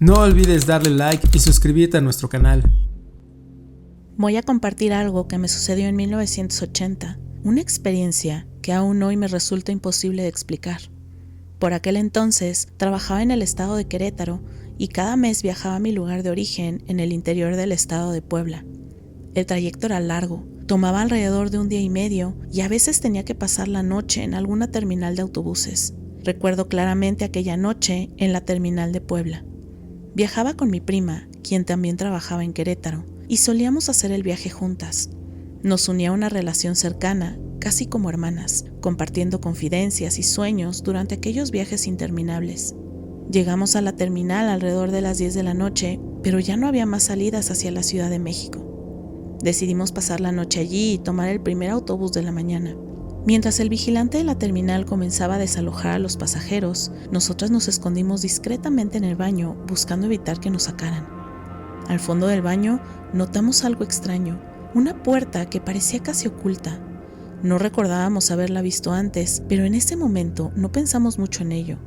No olvides darle like y suscribirte a nuestro canal. Voy a compartir algo que me sucedió en 1980, una experiencia que aún hoy me resulta imposible de explicar. Por aquel entonces trabajaba en el estado de Querétaro y cada mes viajaba a mi lugar de origen en el interior del estado de Puebla. El trayecto era largo, tomaba alrededor de un día y medio y a veces tenía que pasar la noche en alguna terminal de autobuses. Recuerdo claramente aquella noche en la terminal de Puebla. Viajaba con mi prima, quien también trabajaba en Querétaro, y solíamos hacer el viaje juntas. Nos unía una relación cercana, casi como hermanas, compartiendo confidencias y sueños durante aquellos viajes interminables. Llegamos a la terminal alrededor de las 10 de la noche, pero ya no había más salidas hacia la Ciudad de México. Decidimos pasar la noche allí y tomar el primer autobús de la mañana. Mientras el vigilante de la terminal comenzaba a desalojar a los pasajeros, nosotras nos escondimos discretamente en el baño, buscando evitar que nos sacaran. Al fondo del baño notamos algo extraño, una puerta que parecía casi oculta. No recordábamos haberla visto antes, pero en ese momento no pensamos mucho en ello.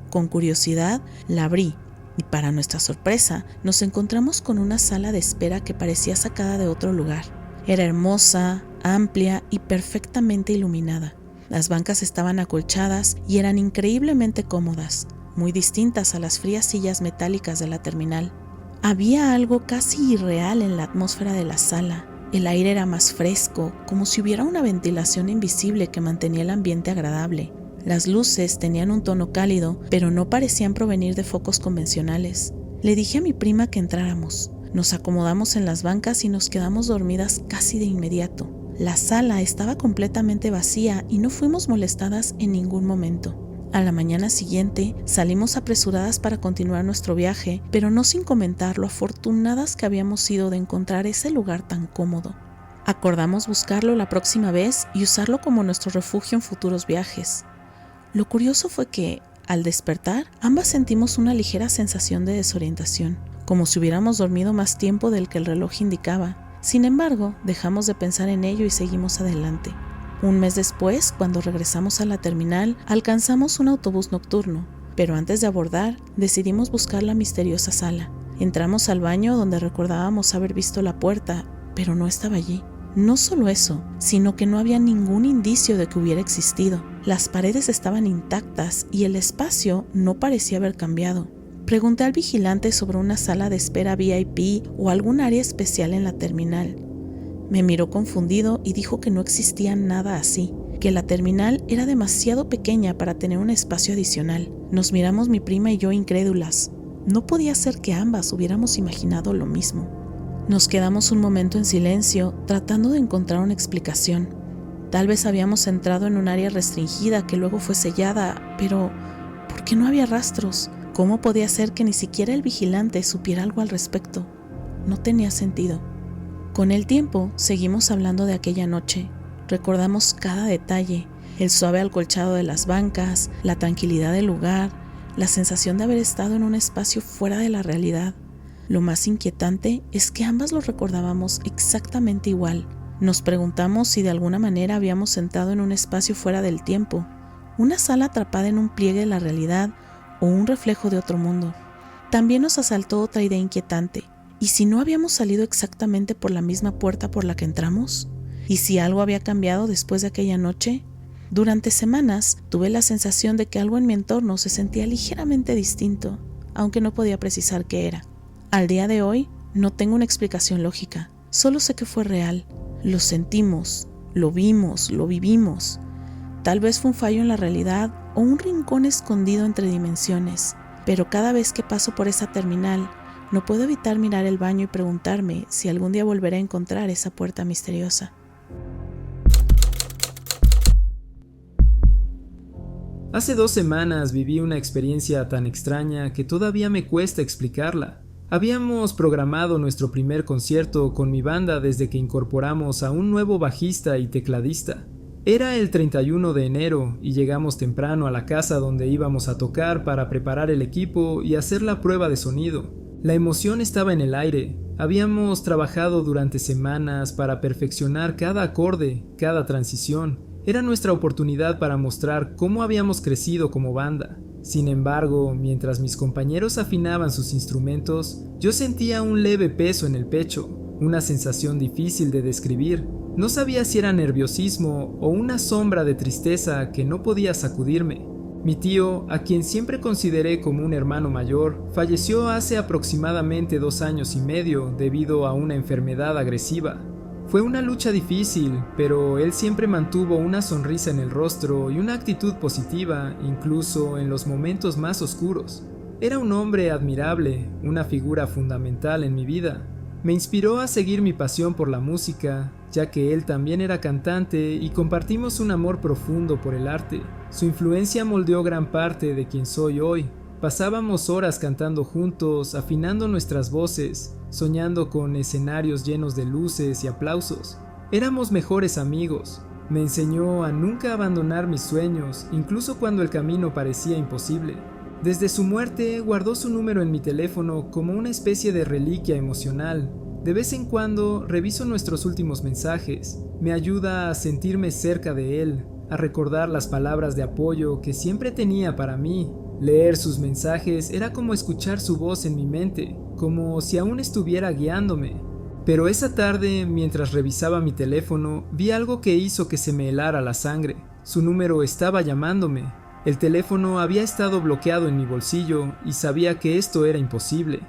Con curiosidad la abrí y para nuestra sorpresa nos encontramos con una sala de espera que parecía sacada de otro lugar. Era hermosa, amplia y perfectamente iluminada. Las bancas estaban acolchadas y eran increíblemente cómodas, muy distintas a las frías sillas metálicas de la terminal. Había algo casi irreal en la atmósfera de la sala. El aire era más fresco, como si hubiera una ventilación invisible que mantenía el ambiente agradable. Las luces tenían un tono cálido, pero no parecían provenir de focos convencionales. Le dije a mi prima que entráramos. Nos acomodamos en las bancas y nos quedamos dormidas casi de inmediato. La sala estaba completamente vacía y no fuimos molestadas en ningún momento. A la mañana siguiente salimos apresuradas para continuar nuestro viaje, pero no sin comentar lo afortunadas que habíamos sido de encontrar ese lugar tan cómodo. Acordamos buscarlo la próxima vez y usarlo como nuestro refugio en futuros viajes. Lo curioso fue que, al despertar, ambas sentimos una ligera sensación de desorientación, como si hubiéramos dormido más tiempo del que el reloj indicaba. Sin embargo, dejamos de pensar en ello y seguimos adelante. Un mes después, cuando regresamos a la terminal, alcanzamos un autobús nocturno, pero antes de abordar, decidimos buscar la misteriosa sala. Entramos al baño donde recordábamos haber visto la puerta, pero no estaba allí. No solo eso, sino que no había ningún indicio de que hubiera existido. Las paredes estaban intactas y el espacio no parecía haber cambiado. Pregunté al vigilante sobre una sala de espera VIP o algún área especial en la terminal. Me miró confundido y dijo que no existía nada así, que la terminal era demasiado pequeña para tener un espacio adicional. Nos miramos mi prima y yo incrédulas. No podía ser que ambas hubiéramos imaginado lo mismo. Nos quedamos un momento en silencio, tratando de encontrar una explicación. Tal vez habíamos entrado en un área restringida que luego fue sellada, pero ¿por qué no había rastros? ¿Cómo podía ser que ni siquiera el vigilante supiera algo al respecto? No tenía sentido. Con el tiempo, seguimos hablando de aquella noche. Recordamos cada detalle, el suave acolchado de las bancas, la tranquilidad del lugar, la sensación de haber estado en un espacio fuera de la realidad. Lo más inquietante es que ambas lo recordábamos exactamente igual. Nos preguntamos si de alguna manera habíamos entrado en un espacio fuera del tiempo, una sala atrapada en un pliegue de la realidad o un reflejo de otro mundo. También nos asaltó otra idea inquietante. ¿Y si no habíamos salido exactamente por la misma puerta por la que entramos? ¿Y si algo había cambiado después de aquella noche? Durante semanas tuve la sensación de que algo en mi entorno se sentía ligeramente distinto, aunque no podía precisar qué era. Al día de hoy no tengo una explicación lógica, solo sé que fue real. Lo sentimos, lo vimos, lo vivimos. Tal vez fue un fallo en la realidad o un rincón escondido entre dimensiones, pero cada vez que paso por esa terminal, no puedo evitar mirar el baño y preguntarme si algún día volveré a encontrar esa puerta misteriosa. Hace 2 semanas viví una experiencia tan extraña que todavía me cuesta explicarla. Habíamos programado nuestro primer concierto con mi banda desde que incorporamos a un nuevo bajista y tecladista. Era el 31 de enero y llegamos temprano a la casa donde íbamos a tocar para preparar el equipo y hacer la prueba de sonido. La emoción estaba en el aire. Habíamos trabajado durante semanas para perfeccionar cada acorde, cada transición. Era nuestra oportunidad para mostrar cómo habíamos crecido como banda. Sin embargo, mientras mis compañeros afinaban sus instrumentos, yo sentía un leve peso en el pecho, una sensación difícil de describir. No sabía si era nerviosismo o una sombra de tristeza que no podía sacudirme. Mi tío, a quien siempre consideré como un hermano mayor, falleció hace aproximadamente 2 años y medio debido a una enfermedad agresiva. Fue una lucha difícil, pero él siempre mantuvo una sonrisa en el rostro y una actitud positiva, incluso en los momentos más oscuros. Era un hombre admirable, una figura fundamental en mi vida. Me inspiró a seguir mi pasión por la música, ya que él también era cantante y compartimos un amor profundo por el arte. Su influencia moldeó gran parte de quien soy hoy. Pasábamos horas cantando juntos, afinando nuestras voces, soñando con escenarios llenos de luces y aplausos. Éramos mejores amigos. Me enseñó a nunca abandonar mis sueños, incluso cuando el camino parecía imposible. Desde su muerte, guardó su número en mi teléfono como una especie de reliquia emocional. De vez en cuando, reviso nuestros últimos mensajes. Me ayuda a sentirme cerca de él, a recordar las palabras de apoyo que siempre tenía para mí. Leer sus mensajes era como escuchar su voz en mi mente, como si aún estuviera guiándome. Pero esa tarde, mientras revisaba mi teléfono, vi algo que hizo que se me helara la sangre. Su número estaba llamándome. El teléfono había estado bloqueado en mi bolsillo y sabía que esto era imposible.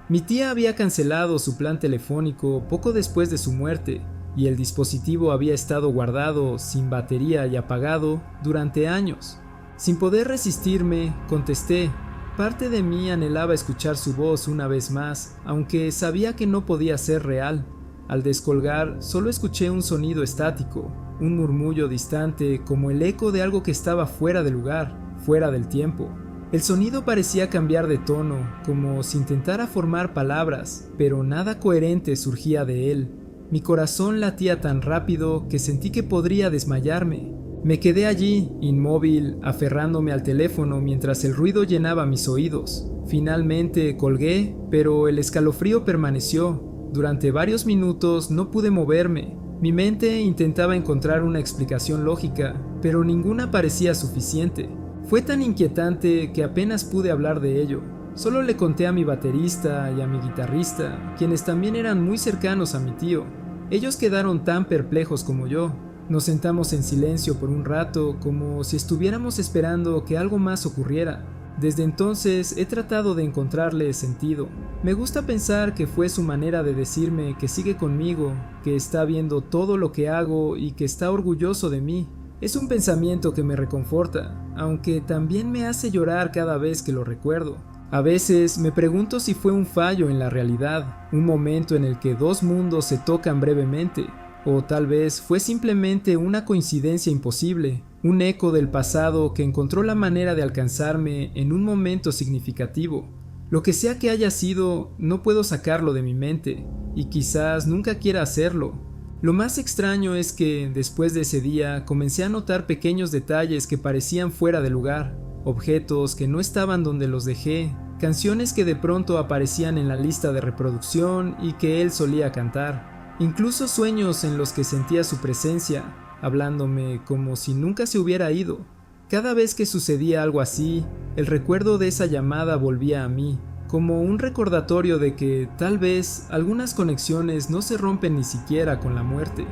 Mi tía había cancelado su plan telefónico poco después de su muerte, y el dispositivo había estado guardado, sin batería y apagado, durante años. Sin poder resistirme, contesté. Parte de mí anhelaba escuchar su voz una vez más, aunque sabía que no podía ser real. Al descolgar, solo escuché un sonido estático, un murmullo distante como el eco de algo que estaba fuera de lugar, fuera del tiempo. El sonido parecía cambiar de tono, como si intentara formar palabras, pero nada coherente surgía de él. Mi corazón latía tan rápido que sentí que podría desmayarme. Me quedé allí, inmóvil, aferrándome al teléfono mientras el ruido llenaba mis oídos. Finalmente colgué, pero el escalofrío permaneció. Durante varios minutos no pude moverme. Mi mente intentaba encontrar una explicación lógica, pero ninguna parecía suficiente. Fue tan inquietante que apenas pude hablar de ello. Solo le conté a mi baterista y a mi guitarrista, quienes también eran muy cercanos a mi tío. Ellos quedaron tan perplejos como yo. Nos sentamos en silencio por un rato, como si estuviéramos esperando que algo más ocurriera. Desde entonces he tratado de encontrarle sentido. Me gusta pensar que fue su manera de decirme que sigue conmigo, que está viendo todo lo que hago y que está orgulloso de mí. Es un pensamiento que me reconforta, aunque también me hace llorar cada vez que lo recuerdo. A veces me pregunto si fue un fallo en la realidad, un momento en el que dos mundos se tocan brevemente. O tal vez fue simplemente una coincidencia imposible, un eco del pasado que encontró la manera de alcanzarme en un momento significativo. Lo que sea que haya sido, no puedo sacarlo de mi mente, y quizás nunca quiera hacerlo. Lo más extraño es que, después de ese día, comencé a notar pequeños detalles que parecían fuera de lugar, objetos que no estaban donde los dejé, canciones que de pronto aparecían en la lista de reproducción y que él solía cantar. Incluso sueños en los que sentía su presencia, hablándome como si nunca se hubiera ido. Cada vez que sucedía algo así, el recuerdo de esa llamada volvía a mí, como un recordatorio de que, tal vez, algunas conexiones no se rompen ni siquiera con la muerte.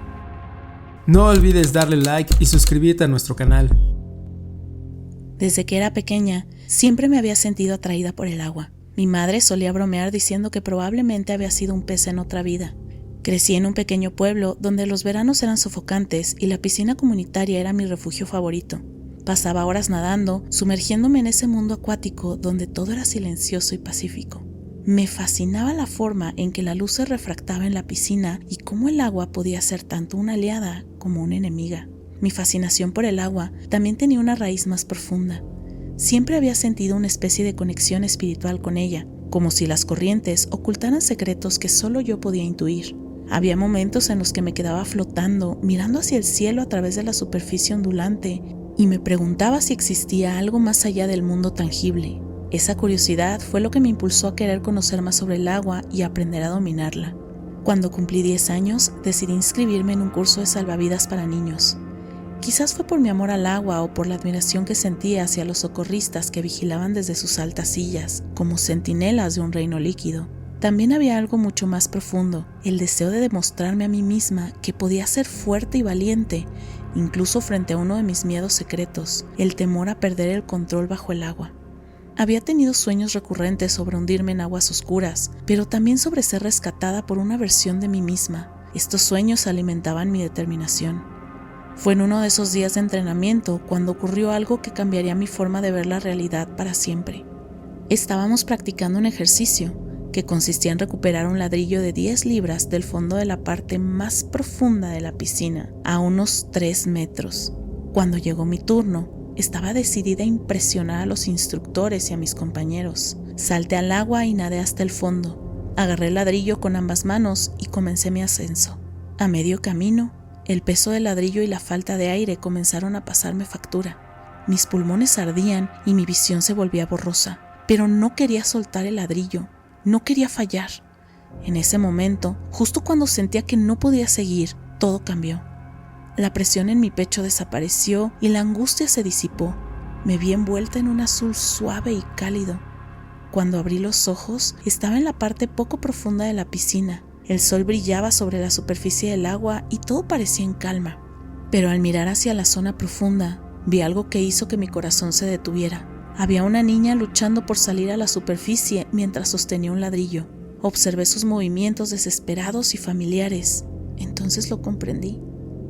No olvides darle like y suscribirte a nuestro canal. Desde que era pequeña, siempre me había sentido atraída por el agua. Mi madre solía bromear diciendo que probablemente había sido un pez en otra vida. Crecí en un pequeño pueblo donde los veranos eran sofocantes y la piscina comunitaria era mi refugio favorito. Pasaba horas nadando, sumergiéndome en ese mundo acuático donde todo era silencioso y pacífico. Me fascinaba la forma en que la luz se refractaba en la piscina y cómo el agua podía ser tanto una aliada como una enemiga. Mi fascinación por el agua también tenía una raíz más profunda. Siempre había sentido una especie de conexión espiritual con ella, como si las corrientes ocultaran secretos que solo yo podía intuir. Había momentos en los que me quedaba flotando, mirando hacia el cielo a través de la superficie ondulante, y me preguntaba si existía algo más allá del mundo tangible. Esa curiosidad fue lo que me impulsó a querer conocer más sobre el agua y aprender a dominarla. Cuando cumplí 10 años, decidí inscribirme en un curso de salvavidas para niños. Quizás fue por mi amor al agua o por la admiración que sentía hacia los socorristas que vigilaban desde sus altas sillas, como centinelas de un reino líquido. También había algo mucho más profundo, el deseo de demostrarme a mí misma que podía ser fuerte y valiente, incluso frente a uno de mis miedos secretos, el temor a perder el control bajo el agua. Había tenido sueños recurrentes sobre hundirme en aguas oscuras, pero también sobre ser rescatada por una versión de mí misma. Estos sueños alimentaban mi determinación. Fue en uno de esos días de entrenamiento cuando ocurrió algo que cambiaría mi forma de ver la realidad para siempre. Estábamos practicando un ejercicio que consistía en recuperar un ladrillo de 10 libras del fondo de la parte más profunda de la piscina, a unos 3 metros. Cuando llegó mi turno, estaba decidida a impresionar a los instructores y a mis compañeros. Salté al agua y nadé hasta el fondo. Agarré el ladrillo con ambas manos y comencé mi ascenso. A medio camino, el peso del ladrillo y la falta de aire comenzaron a pasarme factura. Mis pulmones ardían y mi visión se volvía borrosa, pero no quería soltar el ladrillo, no quería fallar. En ese momento, justo cuando sentía que no podía seguir, todo cambió. La presión en mi pecho desapareció y la angustia se disipó. Me vi envuelta en un azul suave y cálido. Cuando abrí los ojos, estaba en la parte poco profunda de la piscina. El sol brillaba sobre la superficie del agua y todo parecía en calma. Pero al mirar hacia la zona profunda, vi algo que hizo que mi corazón se detuviera. Había una niña luchando por salir a la superficie mientras sostenía un ladrillo. Observé sus movimientos desesperados y familiares. Entonces lo comprendí.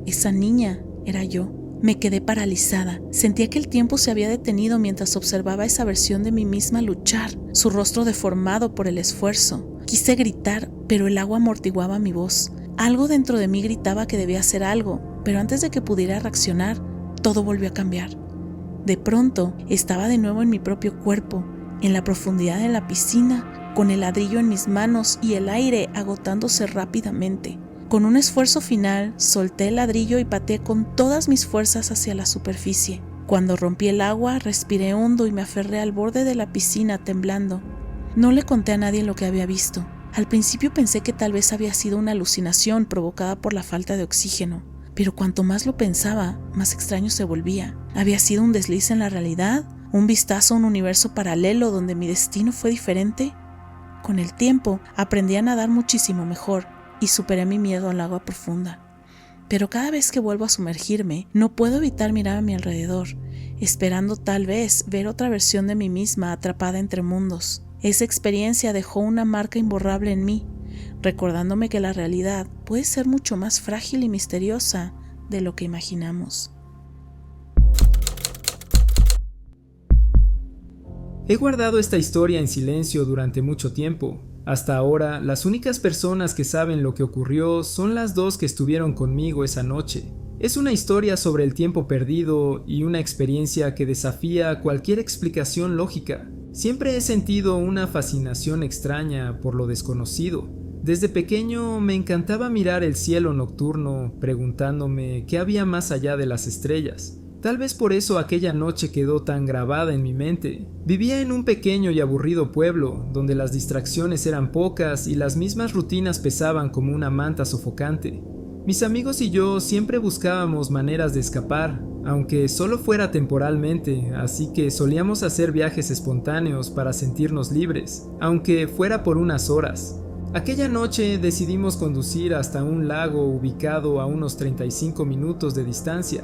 Esa niña era yo. Me quedé paralizada. Sentía que el tiempo se había detenido mientras observaba esa versión de mí misma luchar, su rostro deformado por el esfuerzo. Quise gritar, pero el agua amortiguaba mi voz. Algo dentro de mí gritaba que debía hacer algo, pero antes de que pudiera reaccionar, todo volvió a cambiar. De pronto, estaba de nuevo en mi propio cuerpo, en la profundidad de la piscina, con el ladrillo en mis manos y el aire agotándose rápidamente. Con un esfuerzo final, solté el ladrillo y pateé con todas mis fuerzas hacia la superficie. Cuando rompí el agua, respiré hondo y me aferré al borde de la piscina temblando. No le conté a nadie lo que había visto. Al principio pensé que tal vez había sido una alucinación provocada por la falta de oxígeno, pero cuanto más lo pensaba, más extraño se volvía. ¿Había sido un desliz en la realidad? ¿Un vistazo a un universo paralelo donde mi destino fue diferente? Con el tiempo, aprendí a nadar muchísimo mejor y superé mi miedo al agua profunda. Pero cada vez que vuelvo a sumergirme, no puedo evitar mirar a mi alrededor, esperando tal vez ver otra versión de mí misma atrapada entre mundos. Esa experiencia dejó una marca imborrable en mí, recordándome que la realidad puede ser mucho más frágil y misteriosa de lo que imaginamos. He guardado esta historia en silencio durante mucho tiempo. Hasta ahora, las únicas personas que saben lo que ocurrió son las dos que estuvieron conmigo esa noche. Es una historia sobre el tiempo perdido y una experiencia que desafía cualquier explicación lógica. Siempre he sentido una fascinación extraña por lo desconocido. Desde pequeño me encantaba mirar el cielo nocturno, preguntándome qué había más allá de las estrellas. Tal vez por eso aquella noche quedó tan grabada en mi mente. Vivía en un pequeño y aburrido pueblo, donde las distracciones eran pocas y las mismas rutinas pesaban como una manta sofocante. Mis amigos y yo siempre buscábamos maneras de escapar, aunque solo fuera temporalmente, así que solíamos hacer viajes espontáneos para sentirnos libres, aunque fuera por unas horas. Aquella noche decidimos conducir hasta un lago ubicado a unos 35 minutos de distancia.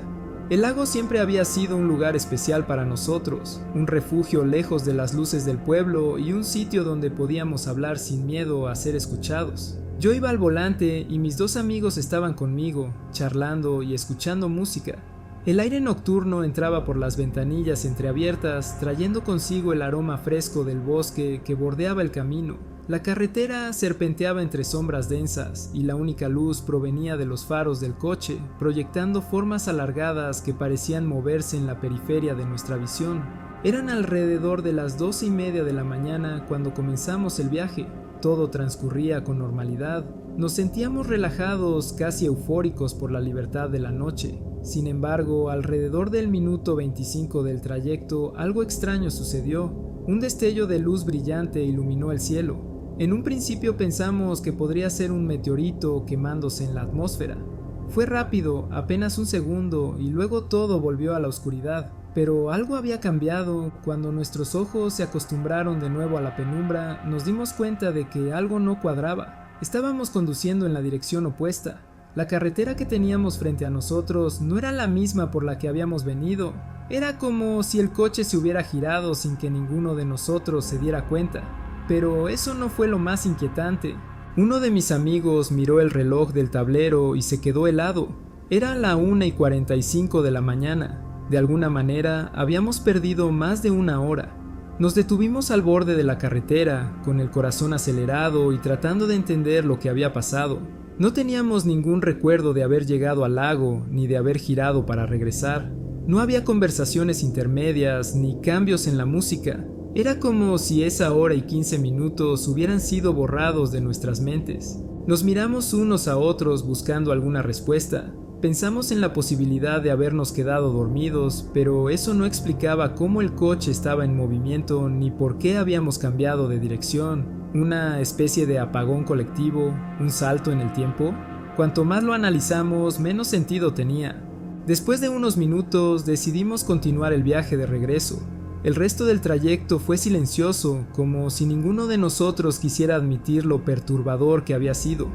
El lago siempre había sido un lugar especial para nosotros, un refugio lejos de las luces del pueblo y un sitio donde podíamos hablar sin miedo a ser escuchados. Yo iba al volante y mis dos amigos estaban conmigo, charlando y escuchando música. El aire nocturno entraba por las ventanillas entreabiertas, trayendo consigo el aroma fresco del bosque que bordeaba el camino. La carretera serpenteaba entre sombras densas y la única luz provenía de los faros del coche, proyectando formas alargadas que parecían moverse en la periferia de nuestra visión. Eran alrededor de las 2:30 de la mañana cuando comenzamos el viaje. Todo transcurría con normalidad. Nos sentíamos relajados, casi eufóricos por la libertad de la noche. Sin embargo, alrededor del minuto 25 del trayecto, algo extraño sucedió. Un destello de luz brillante iluminó el cielo. En un principio pensamos que podría ser un meteorito quemándose en la atmósfera, Fue rápido, apenas un segundo, y luego todo volvió a la oscuridad. Pero algo había cambiado. Cuando nuestros ojos se acostumbraron de nuevo a la penumbra, nos dimos cuenta de que algo no cuadraba. Estábamos conduciendo en la dirección opuesta. La carretera que teníamos frente a nosotros no era la misma por la que habíamos venido. Era como si el coche se hubiera girado sin que ninguno de nosotros se diera cuenta. Pero eso no fue lo más inquietante. Uno de mis amigos miró el reloj del tablero y se quedó helado. Era la 1:45 de la mañana. De alguna manera, habíamos perdido más de una hora. Nos detuvimos al borde de la carretera, con el corazón acelerado y tratando de entender lo que había pasado. No teníamos ningún recuerdo de haber llegado al lago, ni de haber girado para regresar. No había conversaciones intermedias, ni cambios en la música. Era como si esa hora y 15 minutos hubieran sido borrados de nuestras mentes. Nos miramos unos a otros buscando alguna respuesta. Pensamos en la posibilidad de habernos quedado dormidos, pero eso no explicaba cómo el coche estaba en movimiento ni por qué habíamos cambiado de dirección. ¿Una especie de apagón colectivo? ¿Un salto en el tiempo? Cuanto más lo analizamos, menos sentido tenía. Después de unos minutos, decidimos continuar el viaje de regreso. El resto del trayecto fue silencioso, como si ninguno de nosotros quisiera admitir lo perturbador que había sido.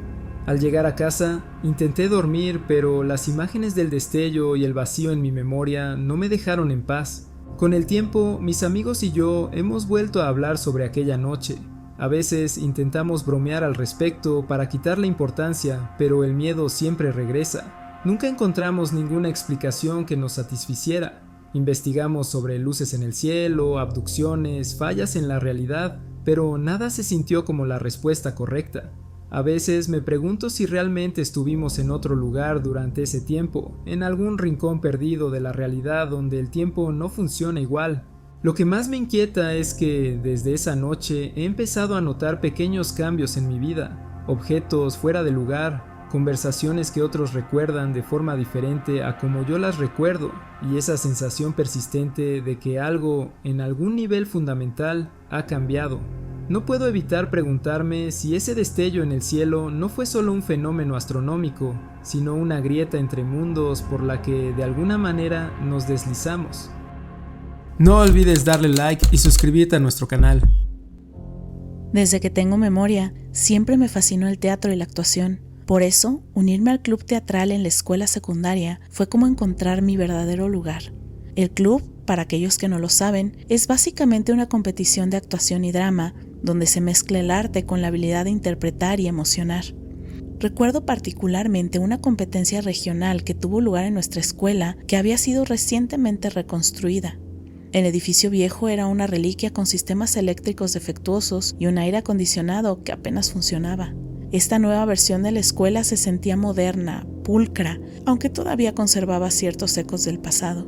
Al llegar a casa, intenté dormir, pero las imágenes del destello y el vacío en mi memoria no me dejaron en paz. Con el tiempo, mis amigos y yo hemos vuelto a hablar sobre aquella noche. A veces intentamos bromear al respecto para quitarle importancia, pero el miedo siempre regresa. Nunca encontramos ninguna explicación que nos satisficiera. Investigamos sobre luces en el cielo, abducciones, fallas en la realidad, pero nada se sintió como la respuesta correcta. A veces me pregunto si realmente estuvimos en otro lugar durante ese tiempo, en algún rincón perdido de la realidad donde el tiempo no funciona igual. Lo que más me inquieta es que desde esa noche he empezado a notar pequeños cambios en mi vida, objetos fuera de lugar, conversaciones que otros recuerdan de forma diferente a como yo las recuerdo, y esa sensación persistente de que algo, en algún nivel fundamental, ha cambiado. No puedo evitar preguntarme si ese destello en el cielo no fue solo un fenómeno astronómico, sino una grieta entre mundos por la que de alguna manera nos deslizamos. No olvides darle like y suscribirte a nuestro canal. Desde que tengo memoria, siempre me fascinó el teatro y la actuación. Por eso, unirme al club teatral en la escuela secundaria fue como encontrar mi verdadero lugar. El club, para aquellos que no lo saben, es básicamente una competición de actuación y drama, donde se mezcla el arte con la habilidad de interpretar y emocionar. Recuerdo particularmente una competencia regional que tuvo lugar en nuestra escuela que había sido recientemente reconstruida. El edificio viejo era una reliquia con sistemas eléctricos defectuosos y un aire acondicionado que apenas funcionaba. Esta nueva versión de la escuela se sentía moderna, pulcra, aunque todavía conservaba ciertos ecos del pasado.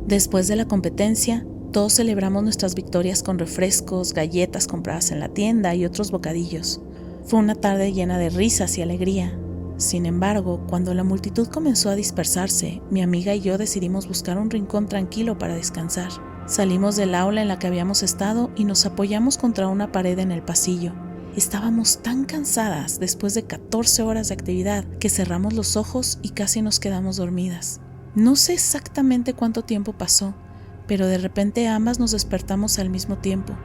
Después de la competencia, todos celebramos nuestras victorias con refrescos, galletas compradas en la tienda y otros bocadillos. Fue una tarde llena de risas y alegría. Sin embargo, cuando la multitud comenzó a dispersarse, mi amiga y yo decidimos buscar un rincón tranquilo para descansar. Salimos del aula en la que habíamos estado y nos apoyamos contra una pared en el pasillo. Estábamos tan cansadas después de 14 horas de actividad que cerramos los ojos y casi nos quedamos dormidas. No sé exactamente cuánto tiempo pasó, pero de repente ambas nos despertamos al mismo tiempo.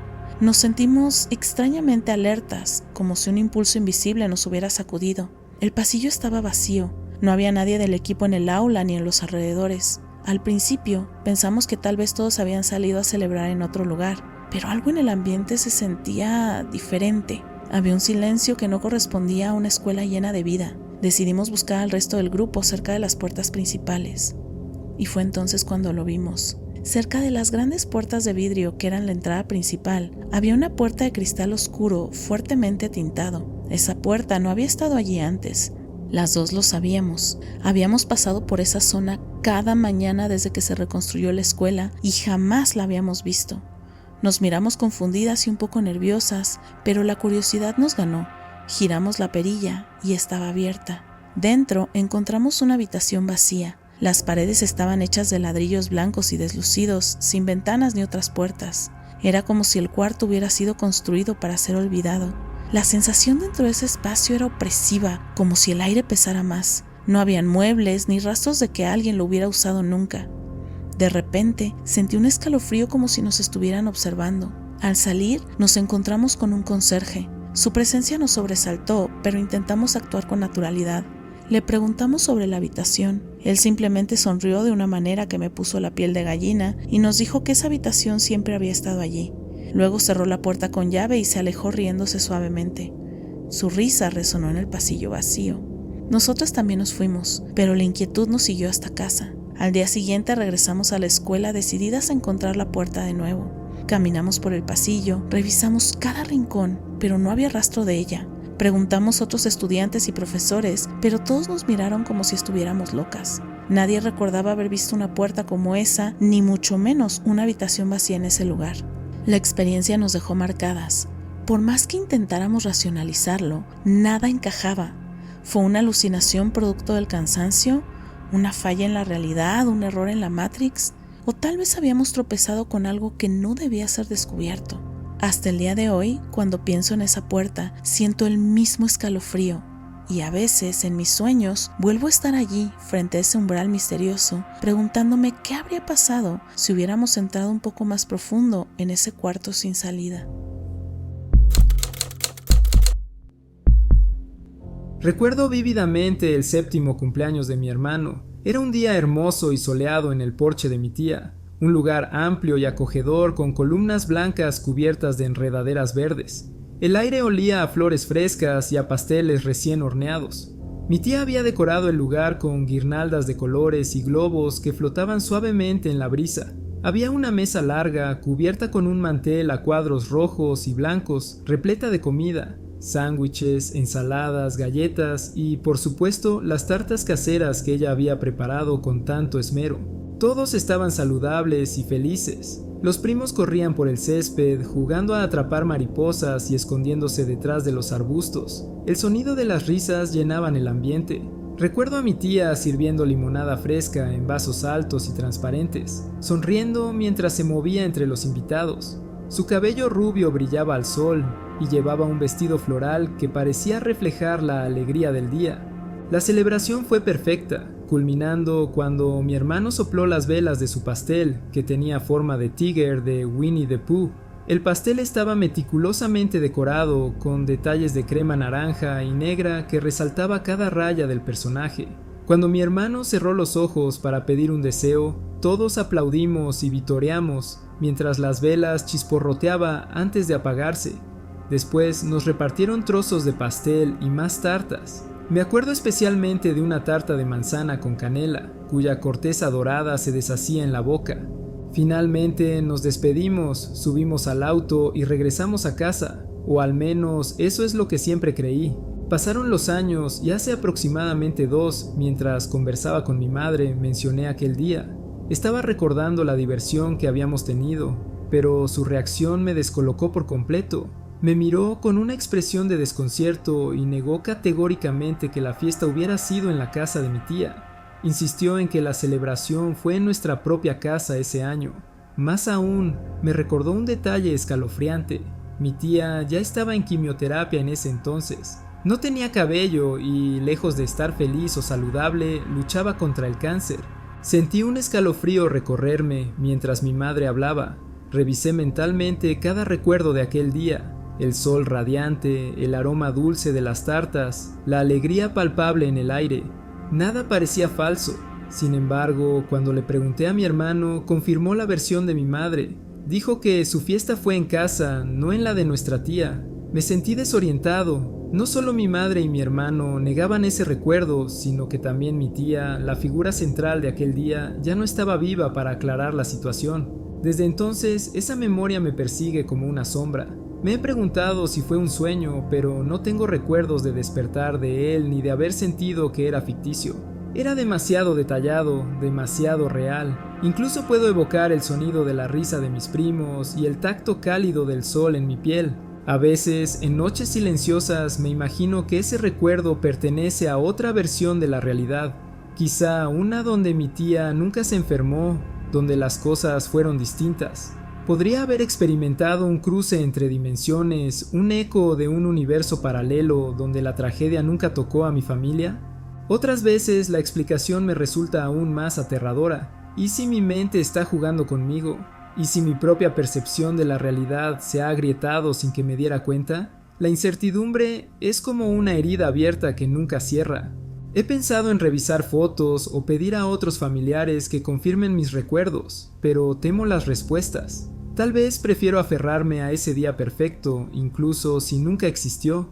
Nos sentimos extrañamente alertas, como si un impulso invisible nos hubiera sacudido. El pasillo estaba vacío, no había nadie del equipo en el aula ni en los alrededores. Al principio pensamos que tal vez todos habían salido a celebrar en otro lugar, pero algo en el ambiente se sentía diferente. Había un silencio que no correspondía a una escuela llena de vida. Decidimos buscar al resto del grupo cerca de las puertas principales. Y fue entonces cuando lo vimos. Cerca de las grandes puertas de vidrio que eran la entrada principal, había una puerta de cristal oscuro fuertemente tintado. Esa puerta no había estado allí antes. Las dos lo sabíamos. Habíamos pasado por esa zona cada mañana desde que se reconstruyó la escuela y jamás la habíamos visto. Nos miramos confundidas y un poco nerviosas, pero la curiosidad nos ganó. Giramos la perilla y estaba abierta. Dentro encontramos una habitación vacía. Las paredes estaban hechas de ladrillos blancos y deslucidos, sin ventanas ni otras puertas. Era como si el cuarto hubiera sido construido para ser olvidado. La sensación dentro de ese espacio era opresiva, como si el aire pesara más. No habían muebles ni rastros de que alguien lo hubiera usado nunca. De repente, sentí un escalofrío como si nos estuvieran observando. Al salir, nos encontramos con un conserje. Su presencia nos sobresaltó, pero intentamos actuar con naturalidad. Le preguntamos sobre la habitación. Él simplemente sonrió de una manera que me puso la piel de gallina y nos dijo que esa habitación siempre había estado allí. Luego cerró la puerta con llave y se alejó riéndose suavemente. Su risa resonó en el pasillo vacío. Nosotras también nos fuimos, pero la inquietud nos siguió hasta casa. Al día siguiente regresamos a la escuela decididas a encontrar la puerta de nuevo. Caminamos por el pasillo, revisamos cada rincón, pero no había rastro de ella. Preguntamos a otros estudiantes y profesores, pero todos nos miraron como si estuviéramos locas. Nadie recordaba haber visto una puerta como esa, ni mucho menos una habitación vacía en ese lugar. La experiencia nos dejó marcadas. Por más que intentáramos racionalizarlo, nada encajaba. ¿Fue una alucinación producto del cansancio? ¿Una falla en la realidad? ¿Un error en la Matrix? ¿O tal vez habíamos tropezado con algo que no debía ser descubierto? Hasta el día de hoy, cuando pienso en esa puerta, siento el mismo escalofrío. Y a veces, en mis sueños, vuelvo a estar allí, frente a ese umbral misterioso, preguntándome qué habría pasado si hubiéramos entrado un poco más profundo en ese cuarto sin salida. Recuerdo vívidamente el 7º cumpleaños de mi hermano. Era un día hermoso y soleado en el porche de mi tía, un lugar amplio y acogedor con columnas blancas cubiertas de enredaderas verdes. El aire olía a flores frescas y a pasteles recién horneados. Mi tía había decorado el lugar con guirnaldas de colores y globos que flotaban suavemente en la brisa. Había una mesa larga, cubierta con un mantel a cuadros rojos y blancos, repleta de comida. Sándwiches, ensaladas, galletas y, por supuesto, las tartas caseras que ella había preparado con tanto esmero. Todos estaban saludables y felices. Los primos corrían por el césped, jugando a atrapar mariposas y escondiéndose detrás de los arbustos. El sonido de las risas llenaban el ambiente. Recuerdo a mi tía sirviendo limonada fresca en vasos altos y transparentes, sonriendo mientras se movía entre los invitados. Su cabello rubio brillaba al sol y llevaba un vestido floral que parecía reflejar la alegría del día. La celebración fue perfecta, culminando cuando mi hermano sopló las velas de su pastel, que tenía forma de tigre de Winnie the Pooh. El pastel estaba meticulosamente decorado con detalles de crema naranja y negra que resaltaba cada raya del personaje. Cuando mi hermano cerró los ojos para pedir un deseo, todos aplaudimos y vitoreamos, mientras las velas chisporroteaban antes de apagarse. Después nos repartieron trozos de pastel y más tartas. Me acuerdo especialmente de una tarta de manzana con canela, cuya corteza dorada se deshacía en la boca. Finalmente nos despedimos, subimos al auto y regresamos a casa, o al menos eso es lo que siempre creí. Pasaron los años y hace aproximadamente 2, mientras conversaba con mi madre, mencioné aquel día. Estaba recordando la diversión que habíamos tenido, pero su reacción me descolocó por completo. Me miró con una expresión de desconcierto y negó categóricamente que la fiesta hubiera sido en la casa de mi tía. Insistió en que la celebración fue en nuestra propia casa ese año. Más aún, me recordó un detalle escalofriante. Mi tía ya estaba en quimioterapia en ese entonces. No tenía cabello y, lejos de estar feliz o saludable, luchaba contra el cáncer. Sentí un escalofrío recorrerme mientras mi madre hablaba. Revisé mentalmente cada recuerdo de aquel día. El sol radiante, el aroma dulce de las tartas, la alegría palpable en el aire. Nada parecía falso. Sin embargo, cuando le pregunté a mi hermano, confirmó la versión de mi madre. Dijo que su fiesta fue en casa, no en la de nuestra tía. Me sentí desorientado. No solo mi madre y mi hermano negaban ese recuerdo, sino que también mi tía, la figura central de aquel día, ya no estaba viva para aclarar la situación. Desde entonces, esa memoria me persigue como una sombra. Me he preguntado si fue un sueño, pero no tengo recuerdos de despertar de él ni de haber sentido que era ficticio. Era demasiado detallado, demasiado real. Incluso puedo evocar el sonido de la risa de mis primos y el tacto cálido del sol en mi piel. A veces, en noches silenciosas, me imagino que ese recuerdo pertenece a otra versión de la realidad. Quizá una donde mi tía nunca se enfermó, donde las cosas fueron distintas. ¿Podría haber experimentado un cruce entre dimensiones, un eco de un universo paralelo donde la tragedia nunca tocó a mi familia? Otras veces la explicación me resulta aún más aterradora. ¿Y si mi mente está jugando conmigo? ¿Y si mi propia percepción de la realidad se ha agrietado sin que me diera cuenta? La incertidumbre es como una herida abierta que nunca cierra. He pensado en revisar fotos o pedir a otros familiares que confirmen mis recuerdos, pero temo las respuestas. Tal vez prefiero aferrarme a ese día perfecto, incluso si nunca existió.